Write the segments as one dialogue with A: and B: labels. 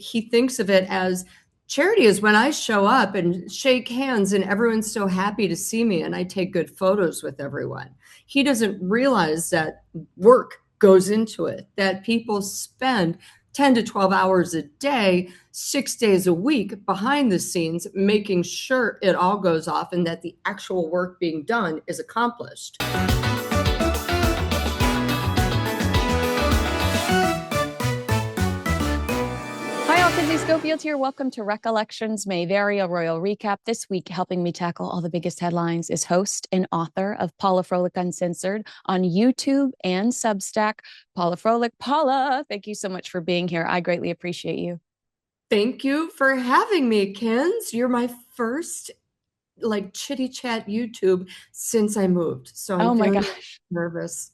A: he thinks of it as charity is when I show up and shake hands and everyone's so happy to see me and I take good photos with everyone. He doesn't realize that work goes into it, that people spend 10 to 12 hours a day, 6 days a week behind the scenes, making sure it all goes off and that the actual work being done is accomplished.
B: Hi, all. Kinsey Schofield here. Welcome to Recollections May Vary, a royal recap. This week, helping me tackle all the biggest headlines is host and author of Paula Froelich Uncensored on YouTube and Substack, Paula Froelich. Paula, thank you so much for being here. I greatly appreciate you.
A: Thank you for having me, Kins. You're my first chitty chat YouTube since I moved. So I'm
B: my
A: very
B: gosh.
A: nervous.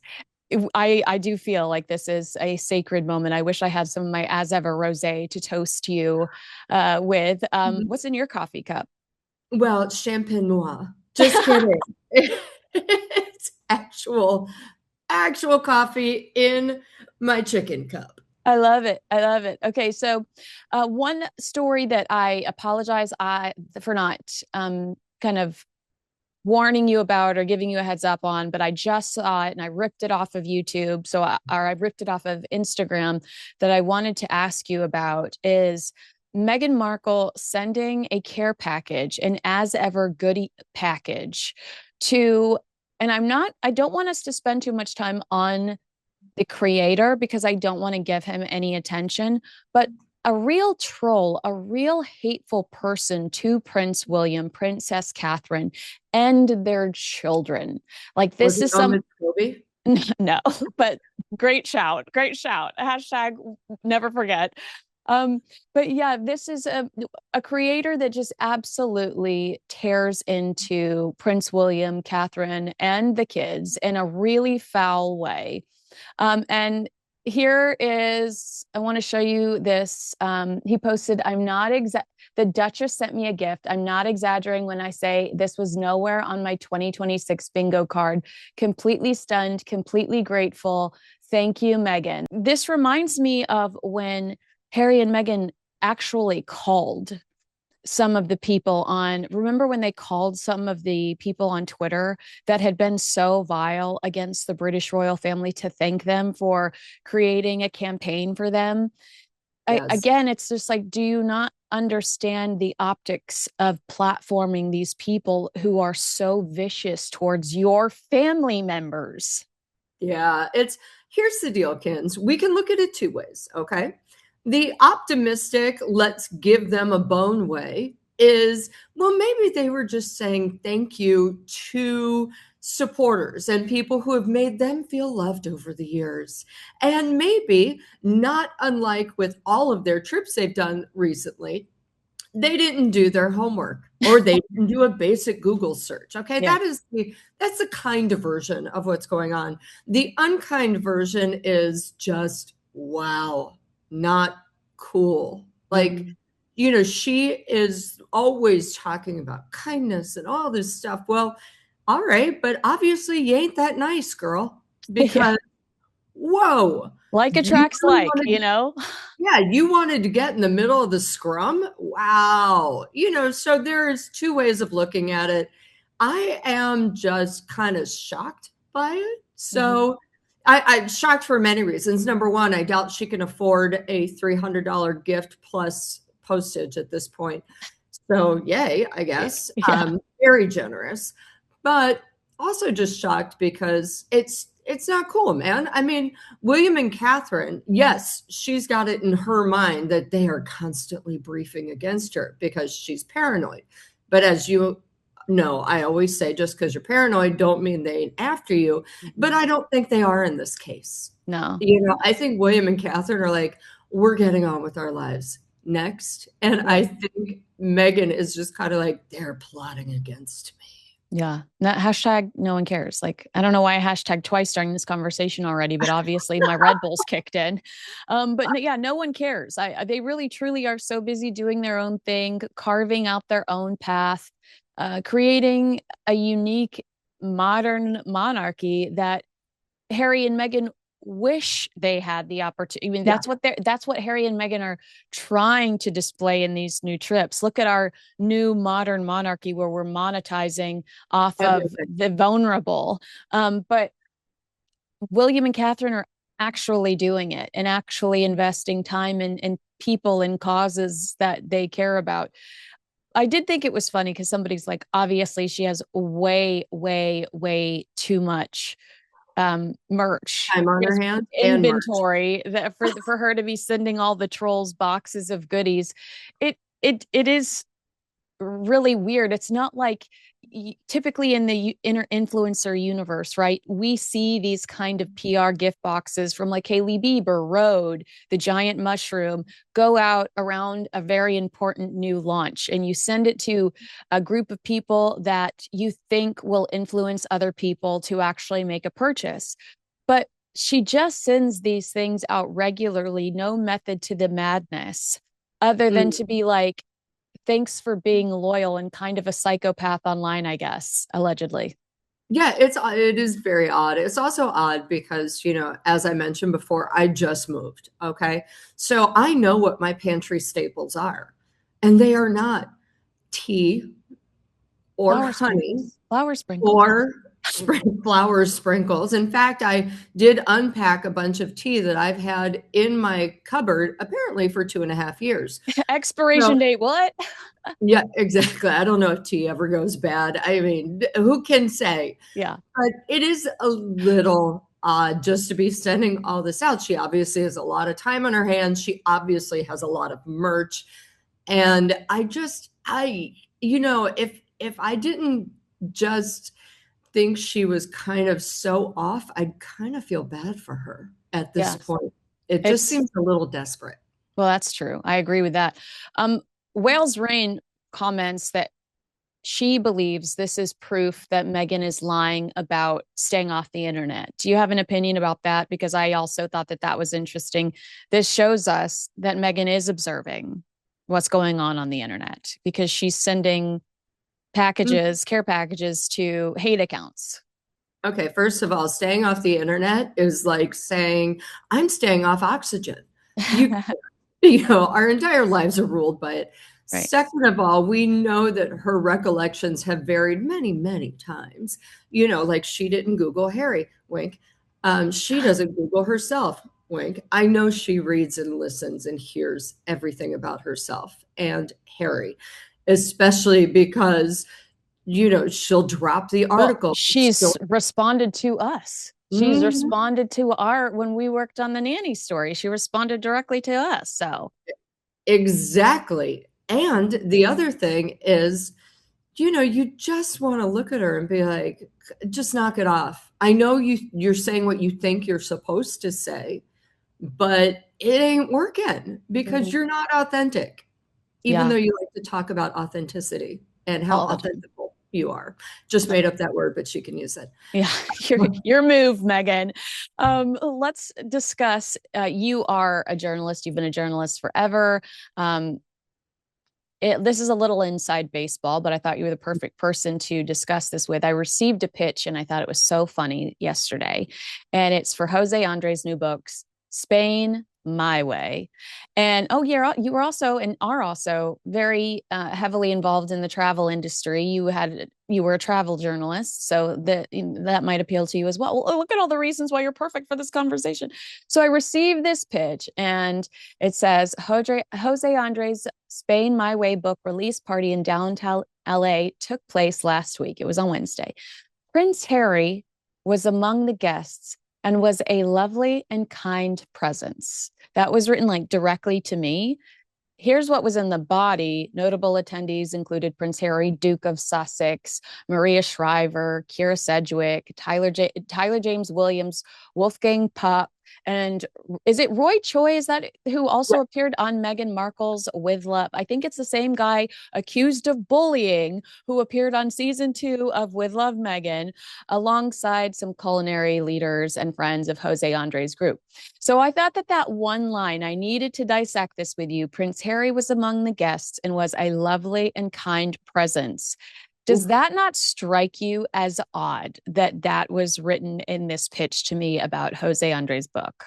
B: I do feel like this is a sacred moment. I wish I had some of my as ever rosé to toast you with. What's in your coffee cup?
A: Well, it's champagne noir. Just kidding. It's actual coffee in my chicken cup.
B: I love it. I love it. Okay, so one story that I apologize for not kind of warning you about or giving you a heads up on, but I just saw it and I ripped it off of YouTube. I ripped it off of Instagram that I wanted to ask you about is Meghan Markle sending a care package, an as ever goodie package to, and I don't want us to spend too much time on the creator because I don't want to give him any attention, but a real troll, a real hateful person to Prince William, Princess Catherine, and their children. Like this is some no, but great shout. Hashtag never forget. But yeah, this is a creator that just absolutely tears into Prince William, Catherine, and the kids in a really foul way. And here is, I want to show you this. He posted, the Duchess sent me a gift. I'm not exaggerating when I say this was nowhere on my 2026 bingo card. Completely stunned, completely grateful. Thank you, Meghan. This reminds me of when Harry and Meghan actually called some of the people remember when they called some of the people on Twitter that had been so vile against the British royal family to thank them for creating a campaign for them? Yes. Again, it's just like, do you not understand the optics of platforming these people who are so vicious towards your family members?
A: Yeah, here's the deal, Kins. We can look at it two ways, okay? The optimistic, let's give them a bone way is, well, maybe they were just saying thank you to supporters and people who have made them feel loved over the years. And maybe, not unlike with all of their trips they've done recently, they didn't do their homework or they didn't do a basic Google search. Okay. Yeah. That's the kind of version of what's going on. The unkind version is just, wow, not cool. She is always talking about kindness and all this stuff. Well, all right, but obviously you ain't that nice, girl, because whoa.
B: Like attracts like,
A: Yeah, you wanted to get in the middle of the scrum? Wow. So there's two ways of looking at it. I am just kind of shocked by it. So I'm shocked for many reasons. Number one, I doubt she can afford a $300 gift plus postage at this point. So yay, I guess. Yeah. Very generous, but also just shocked because it's not cool, man. I mean, William and Catherine, yes, she's got it in her mind that they are constantly briefing against her because she's paranoid. But as you know, I always say, just because you're paranoid don't mean they ain't after you. But I don't think they are in this case.
B: No.
A: I think William and Catherine are like, we're getting on with our lives next. And I think Meghan is just kind of like, they're plotting against me.
B: Yeah. Hashtag no one cares. Like, I don't know why I hashtagged twice during this conversation already, but obviously my Red Bulls kicked in. But yeah, no one cares. They really, truly are so busy doing their own thing, carving out their own path, creating a unique modern monarchy that Harry and Meghan wish they had the opportunity. I mean, that's what Harry and Meghan are trying to display in these new trips. Look at our new modern monarchy where we're monetizing off of the vulnerable. But William and Catherine are actually doing it and actually investing time in people and causes that they care about. I did think it was funny because somebody's like, obviously she has way, way, way too much merch,
A: time on her hands,
B: inventory that for her to be sending all the trolls boxes of goodies. It is really weird. It's not like typically in the influencer universe, right? We see these kind of PR gift boxes from like Hailey Bieber, Rode, the giant mushroom, go out around a very important new launch, and you send it to a group of people that you think will influence other people to actually make a purchase. But she just sends these things out regularly, no method to the madness, other than to be like, thanks for being loyal and kind of a psychopath online, I guess, allegedly.
A: Yeah, it is very odd. It's also odd because, as I mentioned before, I just moved. Okay. So I know what my pantry staples are, and they are not tea or honey
B: flower sprinkles
A: or flower sprinkles. In fact, I did unpack a bunch of tea that I've had in my cupboard apparently for 2.5 years.
B: Expiration date, what?
A: Yeah, exactly. I don't know if tea ever goes bad. I mean, who can say?
B: Yeah.
A: But it is a little odd just to be sending all this out. She obviously has a lot of time on her hands. She obviously has a lot of merch. And if I didn't just think she was kind of so off, I'd kind of feel bad for her at this point. It just seems a little desperate.
B: Well, that's true. I agree with that. Wales Rain comments that she believes this is proof that Meghan is lying about staying off the internet. Do you have an opinion about that? Because I also thought that was interesting. This shows us that Meghan is observing what's going on the internet because she's sending care packages to hate accounts.
A: Okay, first of all, staying off the internet is like saying, I'm staying off oxygen. Our entire lives are ruled by it. Right. Second of all, we know that her recollections have varied many, many times. Like she didn't Google Harry, wink. She doesn't Google herself, wink. I know she reads and listens and hears everything about herself and Harry, especially because, she'll drop the article.
B: Well, she's responded to us. She's responded to when we worked on the nanny story, she responded directly to us. So
A: exactly. And the other thing is, you just want to look at her and be like, just knock it off. I know you're saying what you think you're supposed to say, but it ain't working because you're not authentic, even though you like to talk about authenticity and how authentic you are. Just made up that word, but she can use it.
B: Yeah, your move, Meghan. Let's discuss. You are a journalist. You've been a journalist forever. This is a little inside baseball, but I thought you were the perfect person to discuss this with. I received a pitch and I thought it was so funny yesterday. And it's for José Andrés' new books, Spain My Way. And you were also and are also very heavily involved in the travel industry. You were a travel journalist, so that might appeal to you as well. Look at all the reasons why you're perfect for this conversation. So I received this pitch, and it says José Andrés' Spain My Way book release party in downtown LA took place last week. It was on Wednesday. Prince Harry was among the guests and was a lovely and kind presence. That was written like directly to me. Here's what was in the body. Notable attendees included Prince Harry, Duke of Sussex, Maria Shriver, Keira Sedgwick, Tyler James Williams, Wolfgang Puck, and is it Roy Choi? Is that who also appeared on Meghan Markle's With Love? I think it's the same guy accused of bullying who appeared on season 2 of With Love, Meghan, alongside some culinary leaders and friends of José Andrés' group. So I thought that one line, I needed to dissect this with you. Prince Harry was among the guests and was a lovely and kind presence. Does that not strike you as odd that that was written in this pitch to me about Jose Andrés' book?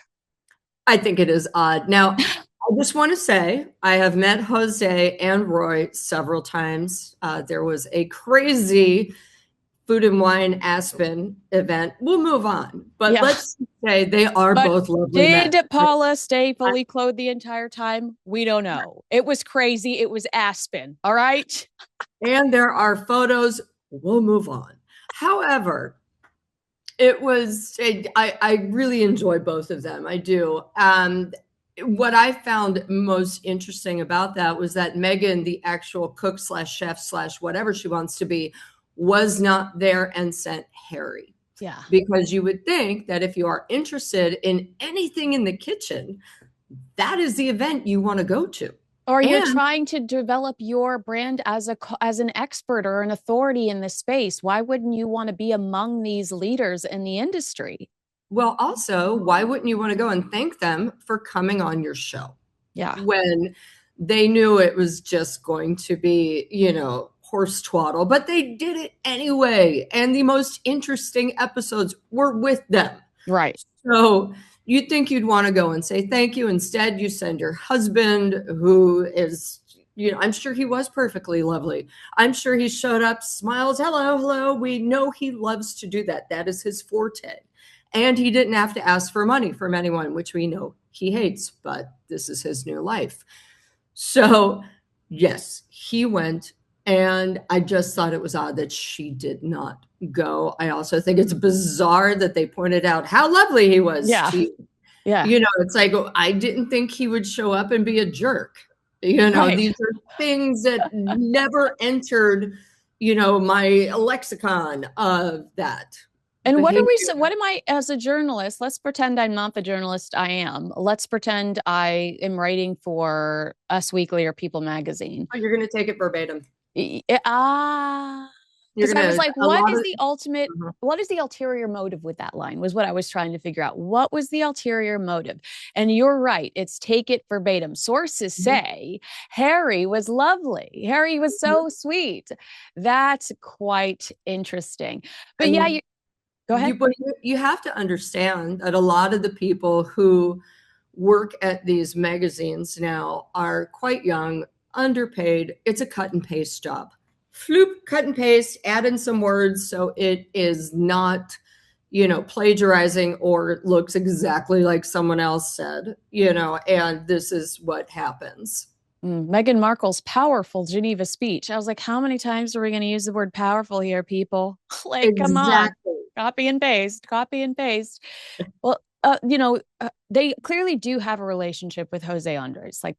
A: I think it is odd. Now, I just want to say I have met Jose and Roy several times. There was a crazy Food and Wine Aspen event. We'll move on, but let's say they are both lovely men.
B: Did Paula stay fully clothed the entire time? We don't know. It was crazy. It was Aspen. All right.
A: And there are photos. We'll move on. However, it was, I really enjoy both of them. I do. What I found most interesting about that was that Meghan, the actual cook slash chef slash whatever she wants to be, was not there and sent Harry.
B: Yeah.
A: Because you would think that if you are interested in anything in the kitchen, that is the event you want to go to.
B: Or you're trying to develop your brand as an expert or an authority in this space. Why wouldn't you want to be among these leaders in the industry?
A: Well, also, why wouldn't you want to go and thank them for coming on your show?
B: Yeah.
A: When they knew it was just going to be, horse twaddle, but they did it anyway. And the most interesting episodes were with them.
B: Right.
A: So you'd think you'd want to go and say thank you. Instead, you send your husband, who is, I'm sure he was perfectly lovely. I'm sure he showed up, smiles, hello, hello. We know he loves to do that. That is his forte. And he didn't have to ask for money from anyone, which we know he hates, but this is his new life. So yes, he went. And I just thought it was odd that she did not go. I also think it's bizarre that they pointed out how lovely he was.
B: Yeah. Yeah.
A: It's like, I didn't think he would show up and be a jerk.
B: Right.
A: These are things that never entered, my lexicon of that.
B: And what am I, as a journalist, let's pretend I'm not the journalist I am. Let's pretend I am writing for Us Weekly or People Magazine.
A: Oh, you're going to take it verbatim.
B: Because I was like, what is the ulterior motive with that line was what I was trying to figure out. What was the ulterior motive? And you're right. It's take it verbatim. Sources say Harry was lovely. Harry was so sweet. That's quite interesting. But go ahead.
A: You have to understand that a lot of the people who work at these magazines now are quite young, underpaid. It's a cut and paste job. Floop, cut and paste, add in some words so it is not, plagiarizing or looks exactly like someone else said, and this is what happens.
B: Meghan Markle's powerful Geneva speech. I was like, how many times are we going to use the word powerful here, people? Come on, copy and paste. Well, they clearly do have a relationship with Jose Andrés. Like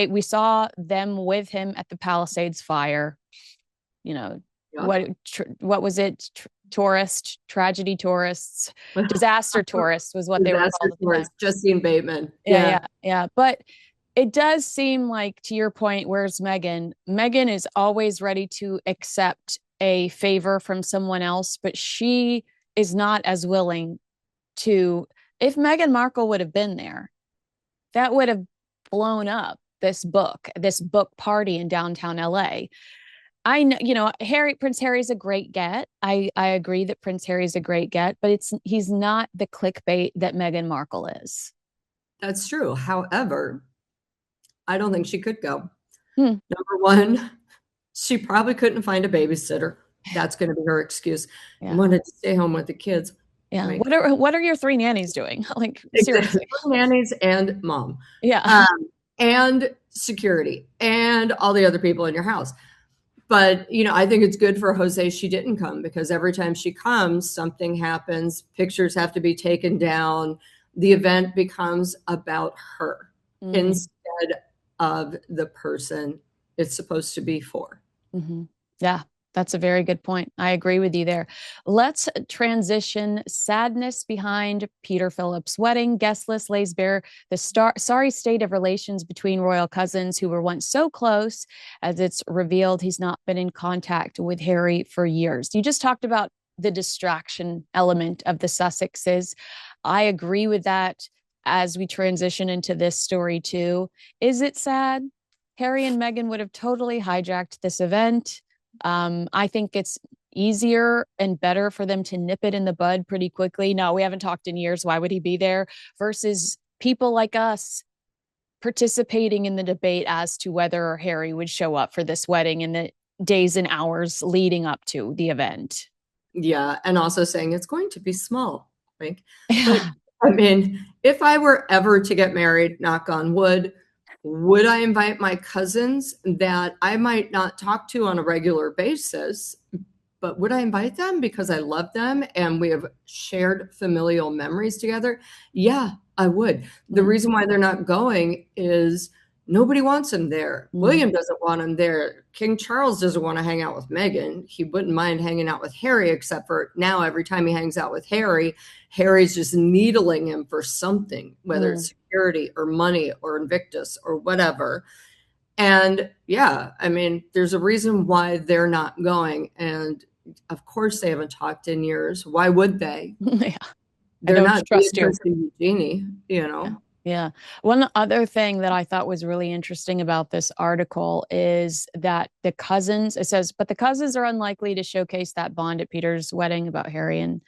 B: we saw them with him at the Palisades fire. What was it? Tragedy tourists, disaster tourists was what they were called.
A: Justine Bateman.
B: Yeah. But it does seem like, to your point, where's Meghan? Meghan is always ready to accept a favor from someone else, but she is not as willing to. If Meghan Markle would have been there, that would have blown up this book party in downtown LA. I know, Prince Harry's a great get. I agree that Prince Harry's a great get, but he's not the clickbait that Meghan Markle is.
A: That's true. However, I don't think she could go. Number one, she probably couldn't find a babysitter. That's going to be her excuse. I wanted to stay home with the kids.
B: Yeah. Right. What are your three nannies doing? Like, seriously.
A: Nannies and mom.
B: Yeah.
A: And security and all the other people in your house. But, I think it's good for Jose she didn't come, because every time she comes, something happens. Pictures have to be taken down. The event becomes about her instead of the person it's supposed to be for.
B: Yeah. That's a very good point. I agree with you there. Let's transition. Sadness behind Peter Phillips' wedding. Guest list lays bare the sorry state of relations between royal cousins who were once so close. As it's revealed, he's not been in contact with Harry for years. You just talked about the distraction element of the Sussexes. I agree with that as we transition into this story too. Is it sad? Harry and Meghan would have totally hijacked this event. I think it's easier and better for them to nip it in the bud pretty quickly. No, we haven't talked in years. Why would he be there? Versus people like us participating in the debate as to whether Harry would show up for this wedding in the days and hours leading up to the event.
A: Yeah. And also saying it's going to be small. Like, but
B: Yeah.
A: I mean, if I were ever to get married, knock on wood, would I invite my cousins that I might not talk to on a regular basis? But would I invite them because I love them and we have shared familial memories together? Yeah, I would. The reason why they're not going is nobody wants him there. William doesn't want him there. King Charles doesn't want to hang out with Meghan. He wouldn't mind hanging out with Harry, except for now every time he hangs out with Harry, Harry's just needling him for something, whether it's security or money or Invictus or whatever. And yeah, I mean, there's a reason why they're not going. And of course, they haven't talked in years. Why would they?
B: Yeah.
A: They're not
B: trust you.
A: Beatrice and Eugenie, you know?
B: Yeah. One other thing that I thought was really interesting about this article is that the cousins, it says, but the cousins are unlikely to showcase that bond at Peter's wedding about Harry and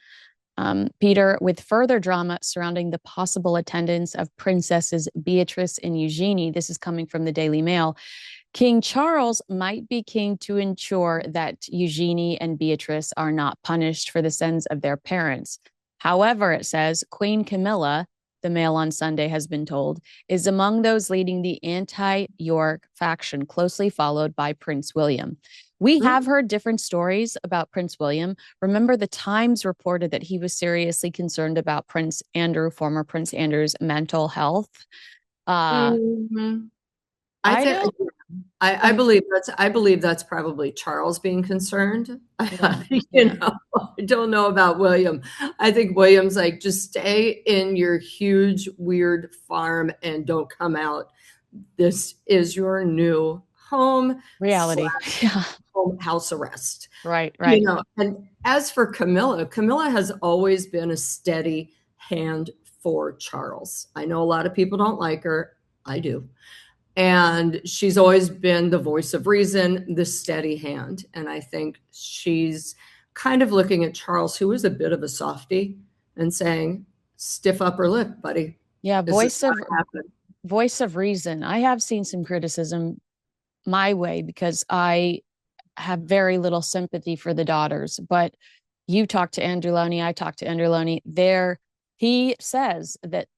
B: Peter, with further drama surrounding the possible attendance of Princesses Beatrice and Eugenie. This is coming from the Daily Mail. King Charles might be keen to ensure that Eugenie and Beatrice are not punished for the sins of their parents. However, it says Queen Camilla, the Mail on Sunday has been told, is among those leading the anti-York faction, closely followed by Prince William. We have heard different stories about Prince William. Remember, the Times reported that he was seriously concerned about Prince Andrew, former Prince Andrew's mental health.
A: I believe that's probably Charles being concerned. You know, I don't know about William. I think William's like, just stay in your huge, weird farm and don't come out. This is your new home.
B: Reality.
A: Home house arrest.
B: Right.
A: You know, and as for Camilla, Camilla has always been a steady hand for Charles. I know a lot of people don't like her. I do. And she's always been the voice of reason, the steady hand. And I think she's kind of looking at Charles, who is a bit of a softie, and saying, stiff upper lip, buddy.
B: Yeah, voice of reason. I have seen some criticism my way because I have very little sympathy for the daughters. But you talked to Andrew Loney, I talked to Andrew Loney. He says that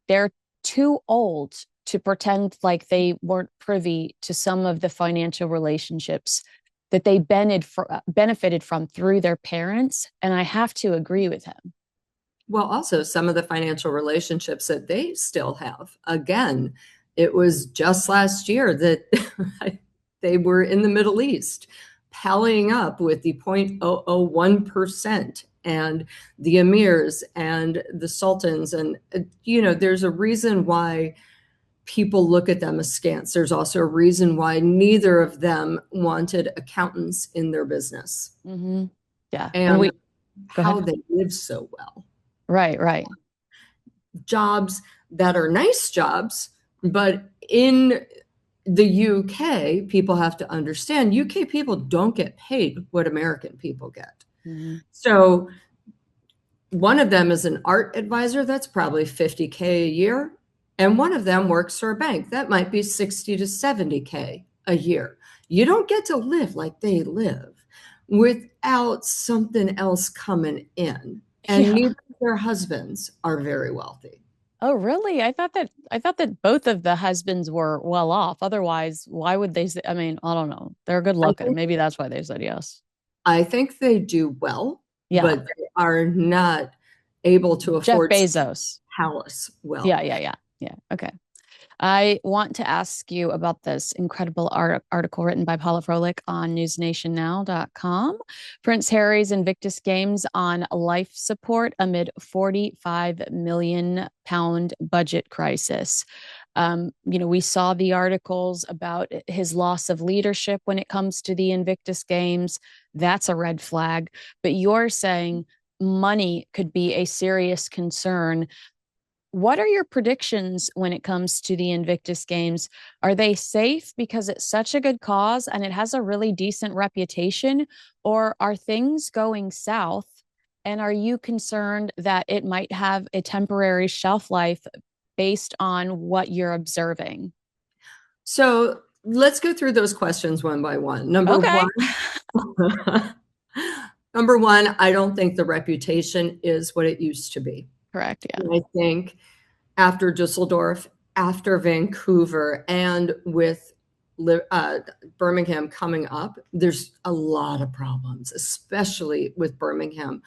B: they're too old to pretend like they weren't privy to some of the financial relationships that they benefited from through their parents. And I have to agree with him.
A: Well, also some of the financial relationships that they still have. Again, it was just last year that they were in the Middle East, pallying up with the 0.001% and the emirs and the sultans. And, you know, there's a reason why people look at them askance. There's also a reason why neither of them wanted accountants in their business.
B: Yeah.
A: And how they live so well.
B: Right.
A: Jobs that are nice jobs, but in the UK, people have to understand UK people don't get paid what American people get. So one of them is an art advisor. That's probably $50K a year. And one of them works for a bank. That might be $60 to $70K a year. You don't get to live like they live without something else coming in. And neither of their husbands are very wealthy.
B: Oh, really? I thought that both of the husbands were well off. Otherwise, why would they say, I mean, I don't know. They're good looking. Maybe that's why they said yes.
A: I think they do well, but they are not able to afford
B: Jeff Bezos
A: palace well.
B: Yeah. Okay. I want to ask you about this incredible article written by Paula Froelich on newsnationnow.com. Prince Harry's Invictus Games on life support amid £45 million budget crisis. We saw the articles about his loss of leadership when it comes to the Invictus Games. That's a red flag. But you're saying money could be a serious concern. What are your predictions when it comes to the Invictus Games? Are they safe because it's such a good cause and it has a really decent reputation, or are things going south? And are you concerned that it might have a temporary shelf life based on what you're observing?
A: So let's go through those questions one by one. Number
B: Okay.
A: one, number one, I don't think the reputation is what it used to be.
B: Correct. Yeah.
A: And I think after Dusseldorf, after Vancouver, and with Birmingham coming up, there's a lot of problems, especially with Birmingham.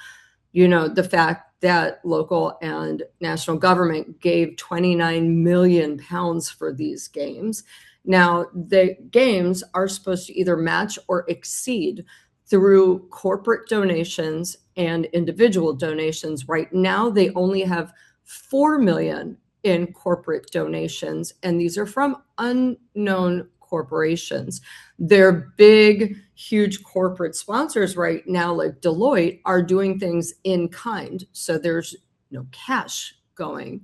A: You know, the fact that local and national government gave 29 million pounds for these games. Now, the games are supposed to either match or exceed through corporate donations and individual donations. Right now, they only have 4 million in corporate donations, and these are from unknown corporations. Their big, huge corporate sponsors right now, like Deloitte, are doing things in kind. So there's no cash going.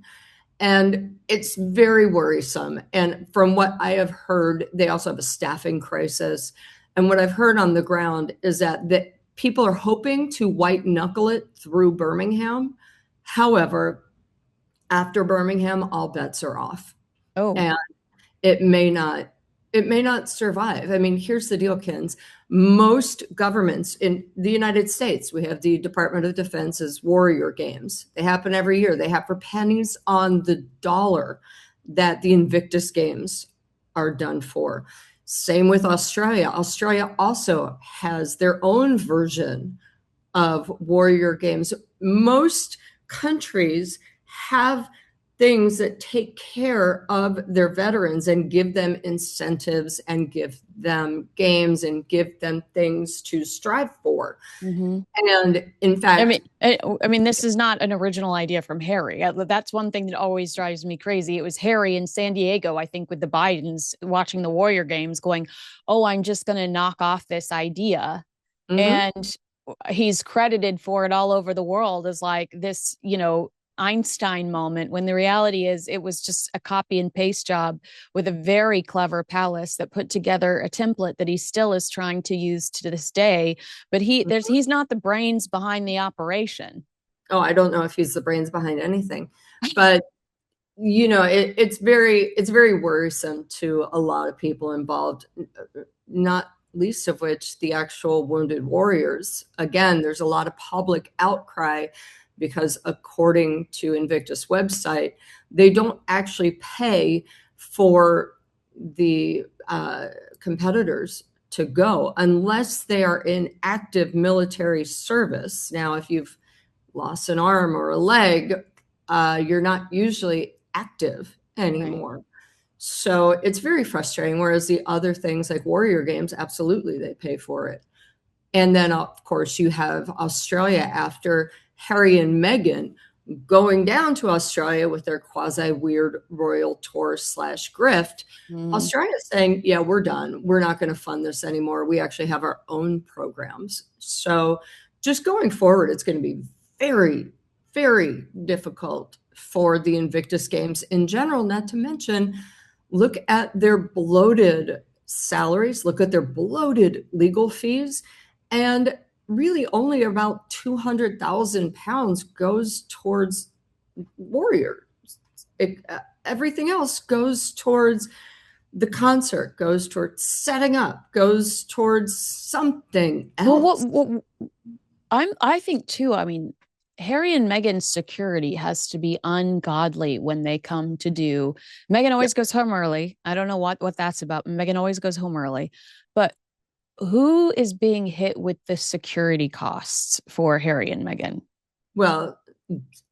A: And it's very worrisome. And from what I have heard, they also have a staffing crisis. And what I've heard on the ground is that people are hoping to white knuckle it through Birmingham. However, after Birmingham, all bets are off.
B: Oh.
A: And it may not survive. I mean, here's the deal, Kins. Most governments in the United States, we have the Department of Defense's Warrior Games. They happen every year. They have for pennies on the dollar that the Invictus Games are done for. Same with Australia. Australia also has their own version of Warrior Games. Most countries have things that take care of their veterans and give them incentives and give them games and give them things to strive for.
B: Mm-hmm.
A: And in fact,
B: I mean, this is not an original idea from Harry. That's one thing that always drives me crazy. It was Harry in San Diego, I think, with the Bidens watching the Warrior Games going, oh, I'm just going to knock off this idea. Mm-hmm. And he's credited for it all over the world as like this, you know, Einstein moment, when the reality is it was just a copy and paste job with a very clever palace that put together a template that he still is trying to use to this day. But he's not the brains behind the operation.
A: Oh, I don't know if he's the brains behind anything, but you know, it's very worrisome to a lot of people involved, not least of which the actual wounded warriors. Again, there's a lot of public outcry because according to Invictus website, they don't actually pay for the competitors to go unless they are in active military service. Now, if you've lost an arm or a leg, you're not usually active anymore. Right. So it's very frustrating. Whereas the other things like Warrior Games, absolutely, they pay for it. And then, of course, you have Australia after Harry and Meghan going down to Australia with their quasi-weird royal tour / grift. Australia saying, yeah, we're done. We're not going to fund this anymore. We actually have our own programs. So just going forward, it's going to be very, very difficult for the Invictus Games in general, not to mention, look at their bloated salaries, look at their bloated legal fees, and really only about 200,000 pounds goes towards Warriors. Everything else goes towards the concert, goes towards setting up, goes towards something else.
B: Well, I think too, I mean, Harry and Meghan's security has to be ungodly when they come to do. Meghan always goes home early. I don't know what that's about. Meghan always goes home early. But who is being hit with the security costs for Harry and Meghan?
A: Well,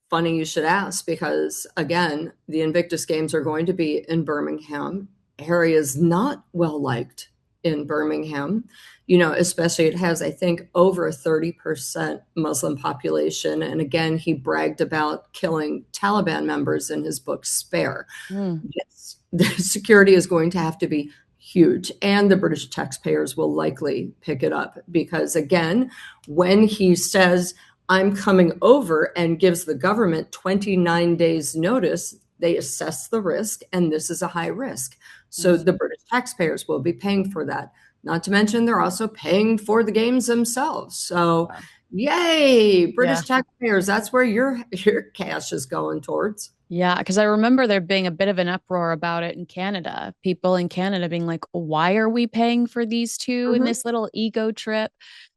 A: funny you should ask, because again, the Invictus Games are going to be in Birmingham. Harry is not well liked in Birmingham, you know, especially it has, I think, over a 30% Muslim population. And again, he bragged about killing Taliban members in his book, Spare. Yes, the security is going to have to be huge, and the British taxpayers will likely pick it up because, again, when he says, I'm coming over, and gives the government 29 days notice. They assess the risk, and this is a high risk. So the British taxpayers will be paying for that. Not to mention they're also paying for the games themselves. So yay, British taxpayers, that's where your cash is going towards.
B: Yeah, because I remember there being a bit of an uproar about it in Canada. People in Canada being like, why are we paying for these two in this little ego trip?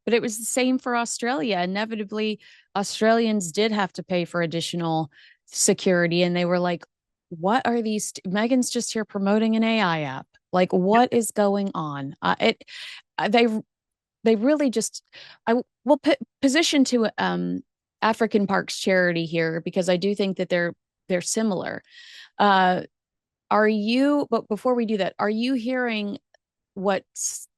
B: But it was the same for Australia. Inevitably, Australians did have to pay for additional security. And they were like, what are these? Meghan's just here promoting an AI app. Like, what is going on? They really just, I will position to African Parks Charity here, because I do think that they're similar. But before we do that, are you hearing what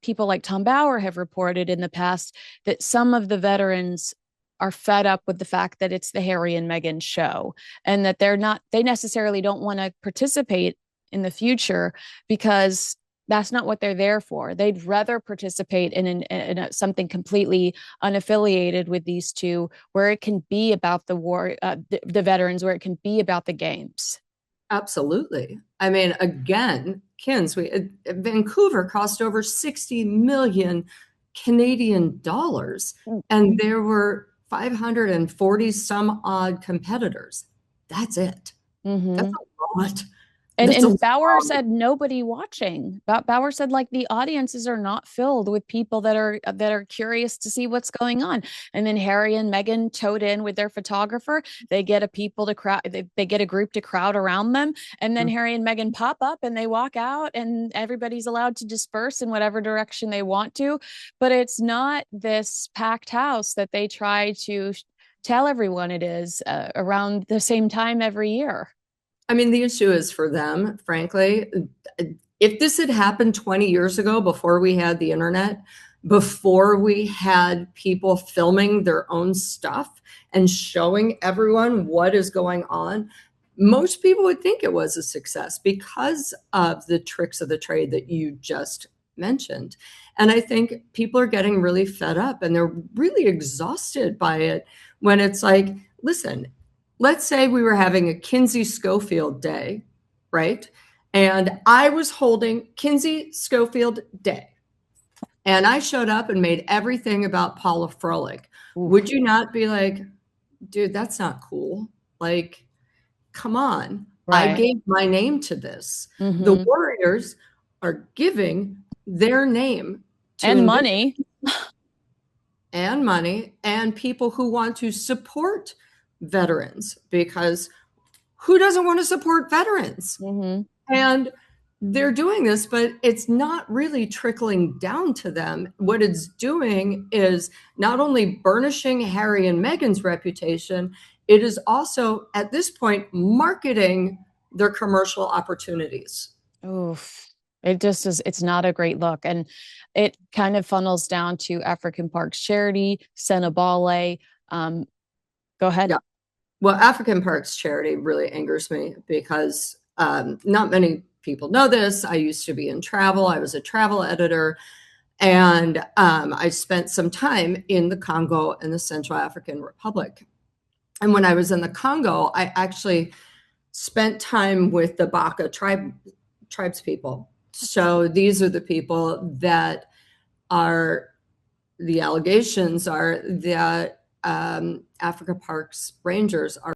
B: people like Tom Bauer have reported in the past, that some of the veterans are fed up with the fact that it's the Harry and Meghan show, and that they necessarily don't want to participate in the future because that's not what they're there for. They'd rather participate in something completely unaffiliated with these two, where it can be about the war, the veterans, where it can be about the games.
A: Absolutely. I mean, again, Kins, Vancouver cost over 60 million Canadian dollars, and there were 540 some odd competitors. That's it. That's a lot.
B: And Bauer said nobody watching. Bauer said, like, the audiences are not filled with people that are curious to see what's going on. And then Harry and Meghan towed in with their photographer. They get they get a group to crowd around them. And then Harry and Meghan pop up and they walk out, and everybody's allowed to disperse in whatever direction they want to. But it's not this packed house that they try to tell everyone it is around the same time every year.
A: I mean, the issue is for them, frankly, if this had happened 20 years ago, before we had the internet, before we had people filming their own stuff and showing everyone what is going on, most people would think it was a success because of the tricks of the trade that you just mentioned. And I think people are getting really fed up, and they're really exhausted by it, when it's like, listen, let's say we were having a Kinsey Schofield day, right? And I was holding Kinsey Schofield Day, and I showed up and made everything about Paula Froelich. Would you not be like, dude, that's not cool? Like, come on. Right. I gave my name to this. The Warriors are giving their name to
B: and money
A: and people who want to support veterans, because who doesn't want to support veterans? And they're doing this, but it's not really trickling down to them. What it's doing is not only burnishing Harry and Meghan's reputation, it is also, at this point, marketing their commercial opportunities.
B: Oof. It just is, it's not a great look. And it kind of funnels down to African Parks Charity, Senabale. Go ahead.
A: Yeah. Well, African Parks Charity really angers me, because not many people know this. I used to be in travel. I was a travel editor, and I spent some time in the Congo and the Central African Republic. And when I was in the Congo, I actually spent time with the Baka tribes people. So these are the people that the allegations are that Africa Parks rangers are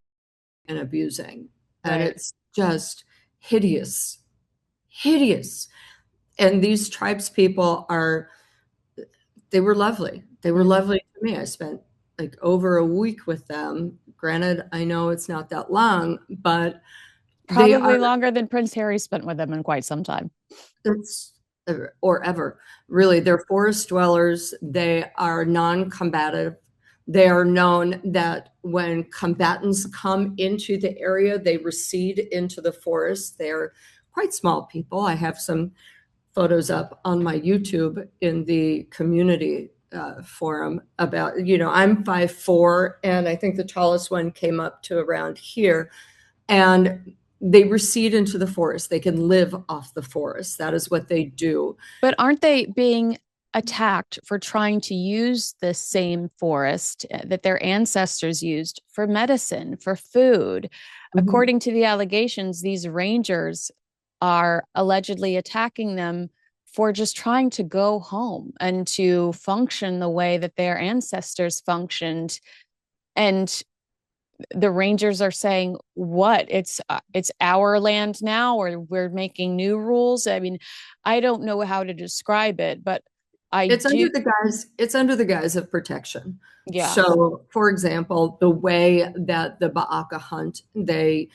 A: and abusing. And it's just hideous. And these tribes people they were lovely. They were lovely to me. I spent like over a week with them. Granted, I know it's not that long, but
B: probably longer than Prince Harry spent with them in quite some time.
A: Or ever. Really, they're forest dwellers. They are non-combative. They are known that when combatants come into the area, they recede into the forest. They're quite small people. I have some photos up on my YouTube in the community forum about, I'm 5'4", and I think the tallest one came up to around here. And they recede into the forest. They can live off the forest. That is what they do.
B: But aren't they being attacked for trying to use this same forest that their ancestors used for medicine, for food. According to the allegations, these rangers are allegedly attacking them for just trying to go home and to function the way that their ancestors functioned. And the rangers are saying, what, it's our land now, or we're making new rules. I mean, I don't know how to describe it, but
A: it's under the guise of protection.
B: Yeah.
A: So for example, the way that the Ba'aka hunt, they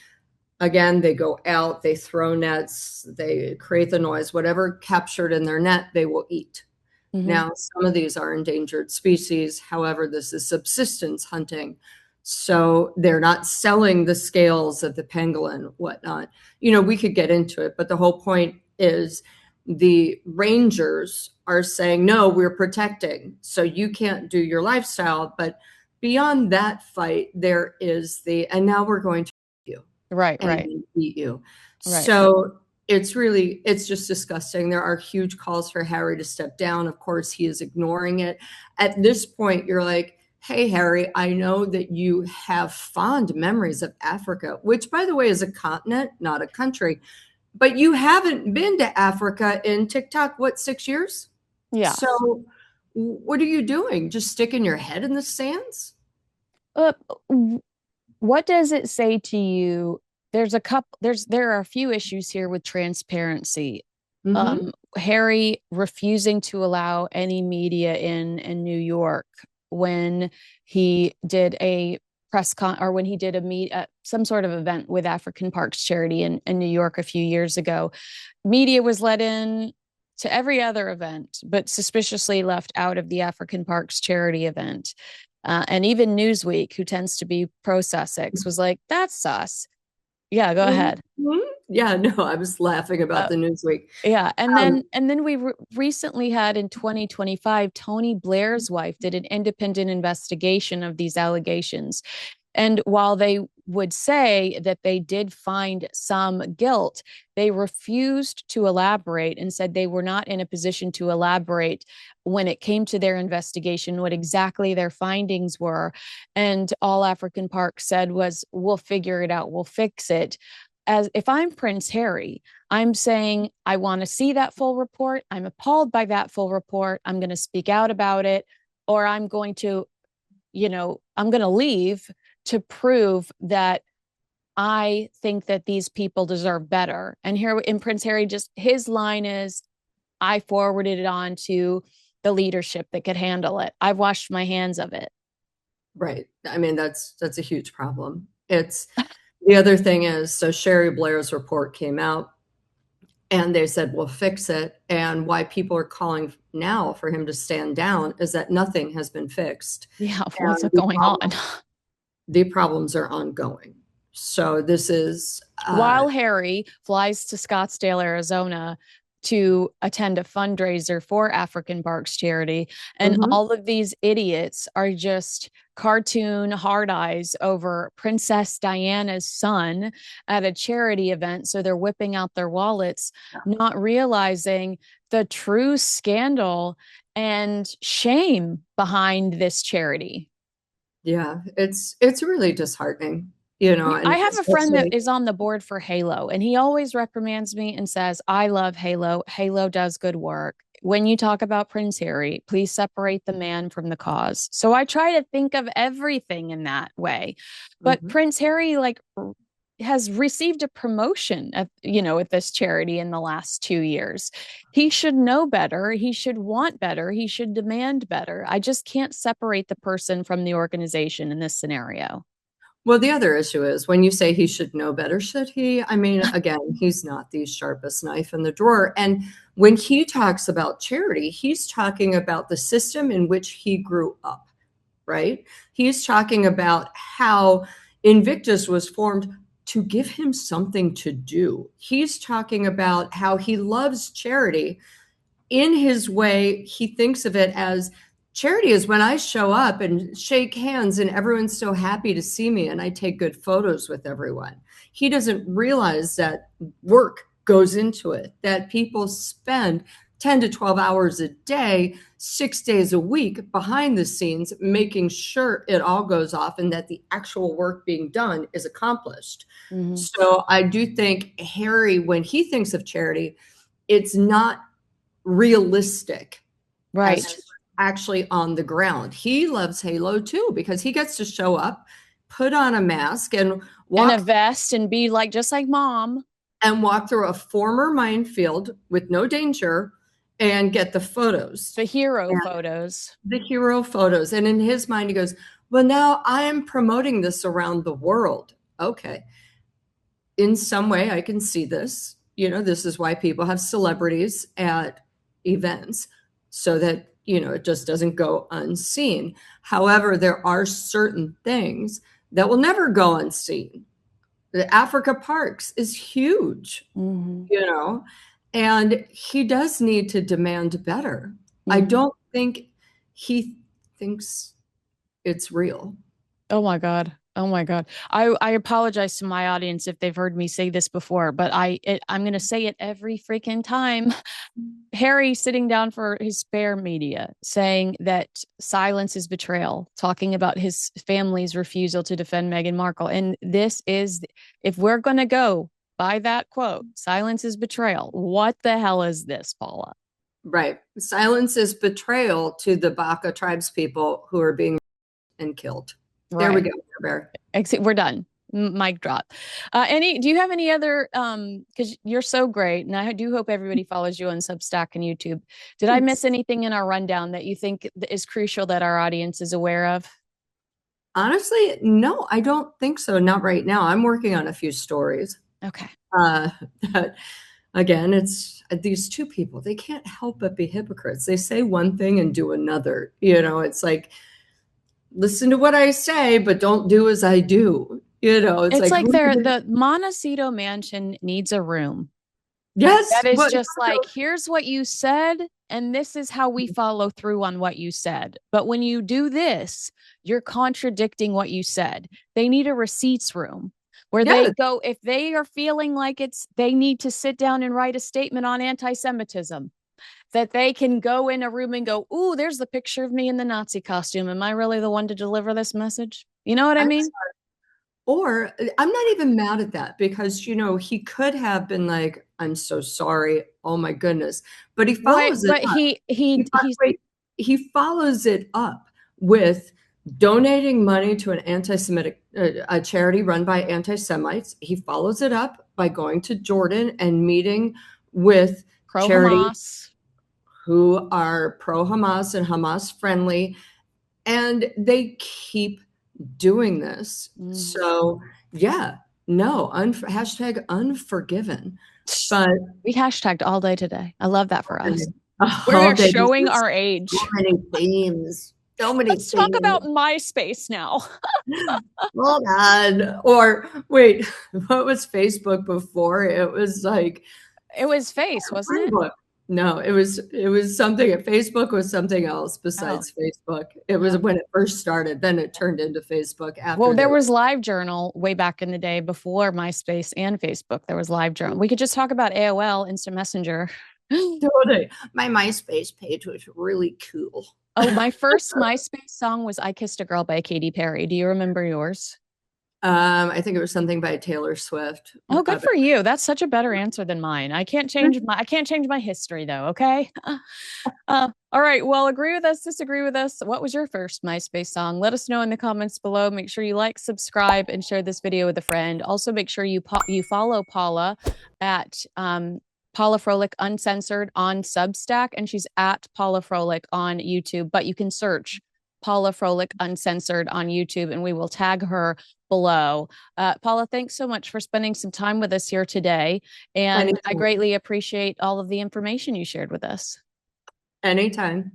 A: go out, they throw nets, they create the noise, whatever captured in their net, they will eat. Now, some of these are endangered species. However, this is subsistence hunting. So they're not selling the scales of the pangolin, whatnot. We could get into it, but the whole point is the rangers are saying, no, we're protecting, so you can't do your lifestyle. But beyond that fight, there is and now we're going to you.
B: Right.
A: Eat you.
B: Right.
A: So it's just disgusting. There are huge calls for Harry to step down. Of course, he is ignoring it. At this point, you're like, hey, Harry, I know that you have fond memories of Africa, which, by the way, is a continent, not a country. But you haven't been to Africa in TikTok, 6 years?
B: Yeah.
A: So what are you doing? Just sticking your head in the sands?
B: What does it say to you? There are a few issues here with transparency. Harry refusing to allow any media in New York when he did a press con, or when he did some sort of event with African Parks Charity in New York a few years ago. Media was let in to every other event, but suspiciously left out of the African Parks Charity event. And even Newsweek, who tends to be pro-Sussex, was like, that's sus. Yeah, go ahead.
A: Yeah, no, I was laughing about the Newsweek.
B: Yeah, and then we recently had in 2025, Tony Blair's wife did an independent investigation of these allegations. And while they would say that they did find some guilt, they refused to elaborate and said they were not in a position to elaborate when it came to their investigation, what exactly their findings were. And all African Park said was, we'll figure it out, we'll fix it. As if I'm Prince Harry, I'm saying, I want to see that full report. I'm appalled by that full report. I'm going to speak out about it, or I'm going to leave to prove that I think that these people deserve better. And here in Prince Harry, just his line is, I forwarded it on to the leadership that could handle it. I've washed my hands of it.
A: Right. I mean, that's a huge problem. The other thing is, so Sherry Blair's report came out and they said, we'll fix it. And why people are calling now for him to stand down is that nothing has been fixed.
B: Yeah, what's going on?
A: The problems are ongoing. So this is
B: while Harry flies to Scottsdale, Arizona to attend a fundraiser for African Parks Charity, and all of these idiots are just cartoon hard eyes over Princess Diana's son at a charity event. So they're whipping out their wallets, not realizing the true scandal and shame behind this charity.
A: Yeah, it's really disheartening.
B: I have a friend that is on the board for Halo, and he always reprimands me and says, I love Halo. Halo does good work. When you talk about Prince Harry, please separate the man from the cause. So I try to think of everything in that way. But Prince Harry, has received a promotion at this charity in the last 2 years. He should know better. He should want better. He should demand better. I just can't separate the person from the organization in this scenario.
A: Well, the other issue is when you say he should know better, should he? I mean, again, he's not the sharpest knife in the drawer. And when he talks about charity, he's talking about the system in which he grew up, right? He's talking about how Invictus was formed to give him something to do. He's talking about how he loves charity. In his way, he thinks of it as charity is when I show up and shake hands and everyone's so happy to see me and I take good photos with everyone. He doesn't realize that work goes into it, that people spend 10 to 12 hours a day, 6 days a week behind the scenes, making sure it all goes off and that the actual work being done is accomplished.
B: Mm-hmm.
A: So I do think Harry, when he thinks of charity, it's not realistic.
B: Right.
A: As actually on the ground. He loves Halo too, because he gets to show up, put on a mask and walk
B: and a vest and be like, just like mom.
A: And walk through a former minefield with no danger and get the photos.
B: The hero photos.
A: The hero photos. And in his mind, he goes, well, now I am promoting this around the world. Okay. In some way, I can see this. You know, this is why people have celebrities at events, so that, you know, it just doesn't go unseen. However, there are certain things that will never go unseen. The Africa Parks is huge, you know, and he does need to demand better. I don't think he thinks it's real.
B: Oh my God. Oh my God. I apologize to my audience if they've heard me say this before, but I'm going to say it every freaking time. Harry sitting down for his spare media saying that silence is betrayal, talking about his family's refusal to defend Meghan Markle. And this is, if we're going to go by that quote, silence is betrayal. What the hell is this, Paula?
A: Right. Silence is betrayal to the Baka tribes people who are being and killed. Right. There we go, Bear.
B: We're done. Mic drop. Do you have any other, because you're so great, and I do hope everybody follows you on Substack and YouTube. Did I miss anything in our rundown that you think is crucial that our audience is aware of?
A: Honestly, no, I don't think so. Not right now. I'm working on a few stories.
B: Okay.
A: That, again, it's these two people, they can't help but be hypocrites. They say one thing and do another. You know, it's like, listen to what I say, but don't do as I do. You know, it's like
B: the Montecito mansion needs a room.
A: Yes.
B: That is just like, here's what you said, and this is how we follow through on what you said. But when you do this, you're contradicting what you said. They need a receipts room where they go, if they are feeling like they need to sit down and write a statement on anti-Semitism, that they can go in a room and go, ooh, there's the picture of me in the Nazi costume. Am I really the one to deliver this message? You know what I mean?
A: Or I'm not even mad at that, because, you know, he could have been like, I'm so sorry. Oh my goodness. But he follows it up. He follows it up with donating money to an anti-Semitic a charity run by anti-Semites. He follows it up by going to Jordan and meeting with charities who are pro-Hamas and Hamas friendly, and they keep doing this. So yeah, no, hashtag unforgiven. But
B: we hashtagged all day today. I love that for us. We're showing our age.
A: So many themes. So many
B: Let's talk about MySpace now.
A: Hold on. Or wait, what was Facebook before? It was like,
B: it was Face, wasn't it?
A: No, it was something. Facebook was something else besides Facebook. It was when it first started. Then it turned into Facebook after.
B: Well, there was LiveJournal way back in the day before MySpace and Facebook. There was LiveJournal. We could just talk about AOL Instant Messenger.
A: Totally. My MySpace page was really cool.
B: Oh, my first MySpace song was "I Kissed a Girl" by Katy Perry. Do you remember yours?
A: I think it was something by Taylor Swift.
B: Oh, good for you. That's such a better answer than mine. I can't change my history though. Okay. All right. Well, agree with us, disagree with us. What was your first MySpace song? Let us know in the comments below. Make sure you like, subscribe, and share this video with a friend. Also, make sure you follow Paula at Paula Froelich Uncensored on Substack, and she's at Paula Froelich on YouTube. But you can search Paula Froelich Uncensored on YouTube, and we will tag her below. Paula, thanks so much for spending some time with us here today. And I greatly appreciate all of the information you shared with us.
A: Anytime.